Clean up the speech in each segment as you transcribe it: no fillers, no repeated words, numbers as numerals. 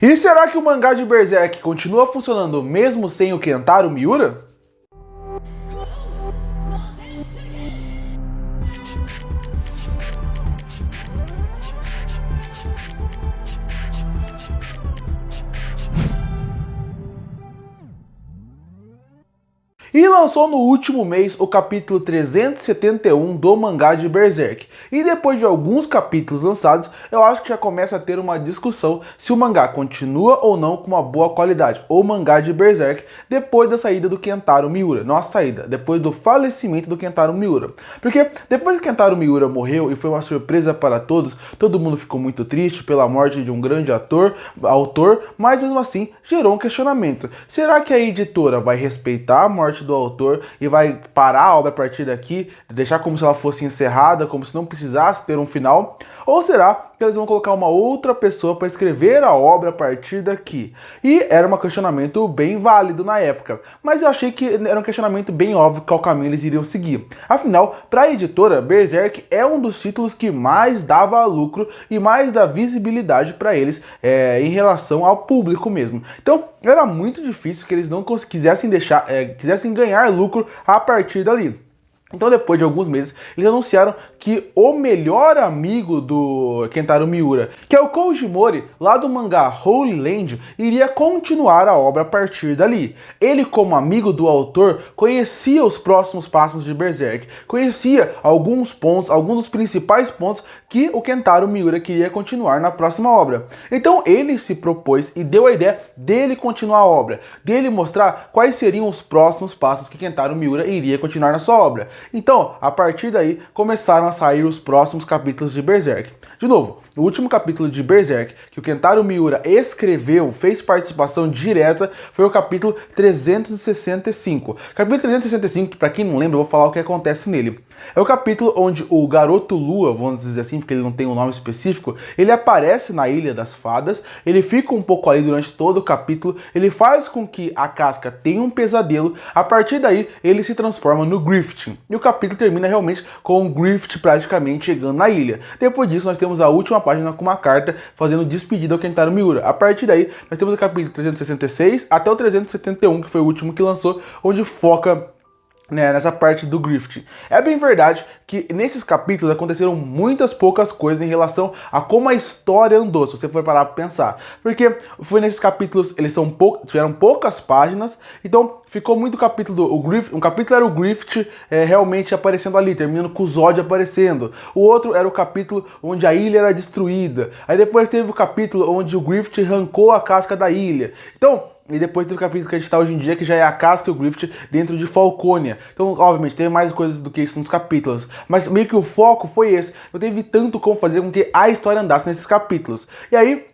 E será que o mangá de Berserk continua funcionando mesmo sem o Kentaro Miura? E lançou no último mês o capítulo 371 do mangá de Berserk. E depois de alguns capítulos lançados, eu acho que já começa a ter uma discussão se o mangá continua ou não com uma boa qualidade. O mangá de Berserk depois da saída do Kentaro Miura. Nossa saída, depois do falecimento do Kentaro Miura. Porque depois que o Kentaro Miura morreu e foi uma surpresa para todos, todo mundo ficou muito triste pela morte de um grande autor, mas mesmo assim gerou um questionamento. Será que a editora vai respeitar a morte do autor e vai parar a obra a partir daqui, deixar como se ela fosse encerrada, como se não precisasse ter um final? Ou será que eles vão colocar uma outra pessoa para escrever a obra a partir daqui? E era um questionamento bem válido na época, mas eu achei que era um questionamento bem óbvio qual caminho eles iriam seguir. Afinal, para a editora, Berserk é um dos títulos que mais dava lucro e mais dá visibilidade para eles em relação ao público mesmo. Então, era muito difícil que eles não quisessem ganhar lucro a partir dali. Então, depois de alguns meses, eles anunciaram que o melhor amigo do Kentaro Miura, que é o Koji Mori, lá do mangá Holy Land, iria continuar a obra a partir dali. Ele, como amigo do autor, conhecia os próximos passos de Berserk, conhecia alguns dos principais pontos que o Kentaro Miura queria continuar na próxima obra. Então, ele se propôs e deu a ideia dele continuar a obra, dele mostrar quais seriam os próximos passos que Kentaro Miura iria continuar na sua obra. Então, a partir daí, começaram a sair os próximos capítulos de Berserk. De novo, o último capítulo de Berserk que o Kentaro Miura escreveu, fez participação direta, foi o capítulo 365. Capítulo 365, para quem não lembra, eu vou falar o que acontece nele. É o capítulo onde o Garoto Lua, vamos dizer assim, porque ele não tem um nome específico, ele aparece na Ilha das Fadas, ele fica um pouco ali durante todo o capítulo, ele faz com que a Casca tenha um pesadelo, a partir daí ele se transforma no Griffith. E o capítulo termina realmente com o Griffith praticamente chegando na ilha. Depois disso nós temos a última página com uma carta fazendo despedida ao Kentaro Miura. A partir daí nós temos o capítulo 366 até o 371, que foi o último que lançou, onde foca nessa parte do Griffith. É bem verdade que nesses capítulos aconteceram muitas poucas coisas em relação a como a história andou, se você for parar para pensar. Porque foi nesses capítulos, eles tiveram poucas páginas, então ficou muito capítulo um capítulo era o Griffith realmente aparecendo ali, terminando com o Zod aparecendo. O outro era o capítulo onde a ilha era destruída. Aí depois teve o capítulo onde o Griffith arrancou a casca da ilha. Então, e depois teve o capítulo que a gente está hoje em dia, que já é a Casca e o Griffith dentro de Falconia. Então, obviamente, teve mais coisas do que isso nos capítulos. Mas meio que o foco foi esse. Não teve tanto como fazer com que a história andasse nesses capítulos. E aí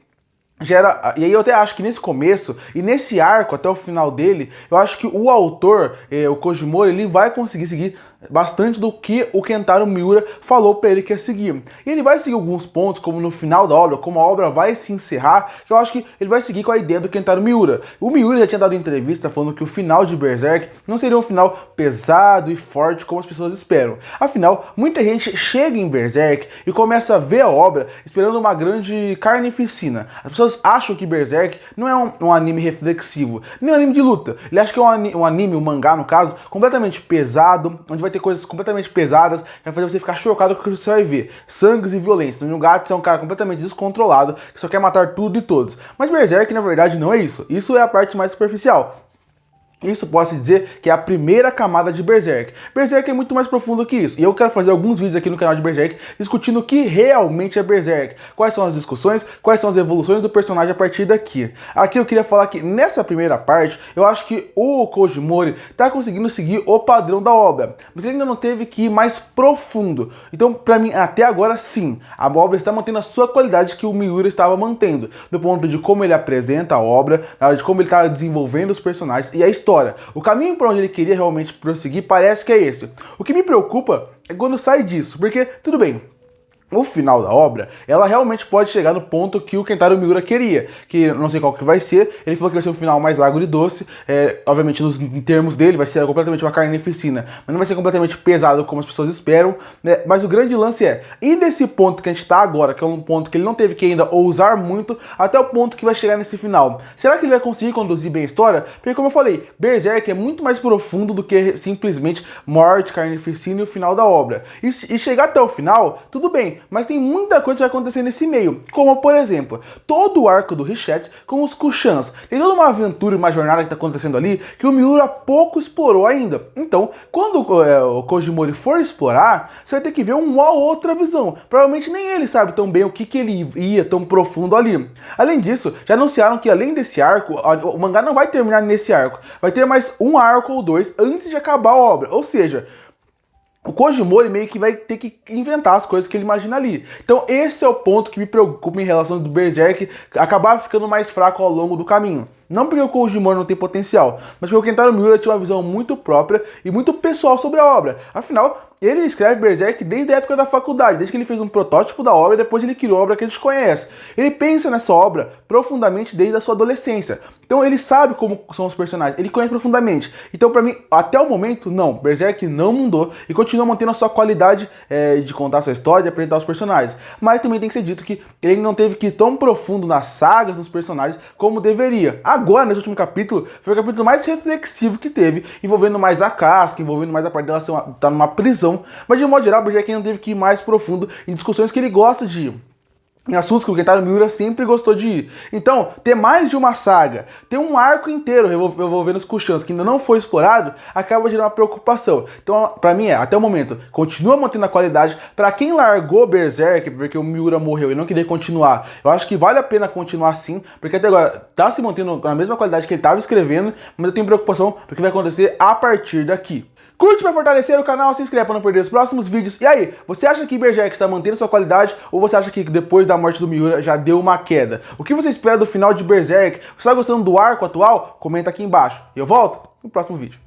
eu até acho que nesse começo e nesse arco até o final dele, eu acho que o autor, o Koji Mori, ele vai conseguir seguir bastante do que o Kentaro Miura falou para ele que ia seguir. E ele vai seguir alguns pontos, como no final da obra, como a obra vai se encerrar, que eu acho que ele vai seguir com a ideia do Kentaro Miura. O Miura já tinha dado entrevista falando que o final de Berserk não seria um final pesado e forte como as pessoas esperam. Afinal, muita gente chega em Berserk e começa a ver a obra esperando uma grande carnificina. As pessoas acham que Berserk não é um anime reflexivo, nem um anime de luta. Ele acha que é um anime, um mangá no caso, completamente pesado, onde vai ter coisas completamente pesadas, vai fazer você ficar chocado com o que você vai ver. Sangues e violência. O Gato é um cara completamente descontrolado, que só quer matar tudo e todos. Mas Berserk, na verdade, não é isso. Isso é a parte mais superficial. Isso pode se dizer que é a primeira camada de Berserk. Berserk é muito mais profundo que isso. E eu quero fazer alguns vídeos aqui no canal de Berserk discutindo o que realmente é Berserk. Quais são as discussões, quais são as evoluções do personagem a partir daqui. Aqui eu queria falar que nessa primeira parte, eu acho que o Koji Mori tá conseguindo seguir o padrão da obra. Mas ele ainda não teve que ir mais profundo. Então, pra mim, até agora sim, a obra está mantendo a sua qualidade que o Miura estava mantendo. Do ponto de como ele apresenta a obra, de como ele está desenvolvendo os personagens e a história. O caminho para onde ele queria realmente prosseguir parece que é esse. O que me preocupa é quando sai disso, porque, tudo bem, o final da obra, ela realmente pode chegar no ponto que o Kentaro Miura queria, que eu não sei qual que vai ser. Ele falou que vai ser um final mais agro e doce, obviamente em termos dele vai ser completamente uma carnificina, mas não vai ser completamente pesado como as pessoas esperam, né? Mas o grande lance e desse ponto que a gente tá agora, que é um ponto que ele não teve que ainda ousar muito, até o ponto que vai chegar nesse final. Será que ele vai conseguir conduzir bem a história? Porque como eu falei, Berserk é muito mais profundo do que simplesmente morte, carnificina e o final da obra. E chegar até o final, tudo bem, mas tem muita coisa que vai acontecer nesse meio, como por exemplo, todo o arco do Richette com os Kushans. Tem toda uma aventura, uma jornada que está acontecendo ali que o Miura pouco explorou ainda. Então, quando o Kojimori for explorar, você vai ter que ver uma outra visão. Provavelmente nem ele sabe tão bem o que ele ia tão profundo ali. Além disso, já anunciaram que além desse arco, o mangá não vai terminar nesse arco. Vai ter mais um arco ou dois antes de acabar a obra. Ou seja, o Kojimori meio que vai ter que inventar as coisas que ele imagina ali. Então esse é o ponto que me preocupa em relação do Berserk acabar ficando mais fraco ao longo do caminho. Não porque o Kojimori não tem potencial, mas porque o Kentaro Miura tinha uma visão muito própria e muito pessoal sobre a obra. Afinal, ele escreve Berserk desde a época da faculdade, desde que ele fez um protótipo da obra e depois ele criou a obra que a gente conhece. Ele pensa nessa obra profundamente desde a sua adolescência. Então ele sabe como são os personagens, ele conhece profundamente. Então pra mim, até o momento, não, Berserk não mudou e continua mantendo a sua qualidade de contar sua história, de apresentar os personagens. Mas também tem que ser dito que ele não teve que ir tão profundo nas sagas, nos personagens, como deveria. Agora, nesse último capítulo, foi o capítulo mais reflexivo que teve, envolvendo mais a Casca, envolvendo mais a parte dela estar numa prisão. Mas de um modo geral, o Berserk não teve que ir mais profundo em discussões que ele gosta de ir, em assuntos que o Kentaro Miura sempre gostou de ir. Então, ter mais de uma saga, ter um arco inteiro envolvendo os Kushans que ainda não foi explorado, acaba gerando uma preocupação. Então, pra mim até o momento, continua mantendo a qualidade. Pra quem largou Berserk, porque o Miura morreu e não queria continuar, eu acho que vale a pena continuar sim, porque até agora tá se mantendo na mesma qualidade que ele tava escrevendo, mas eu tenho preocupação do que vai acontecer a partir daqui. Curte para fortalecer o canal, se inscreve para não perder os próximos vídeos. E aí, você acha que Berserk está mantendo sua qualidade ou você acha que depois da morte do Miura já deu uma queda? O que você espera do final de Berserk? Você está gostando do arco atual? Comenta aqui embaixo. E eu volto no próximo vídeo.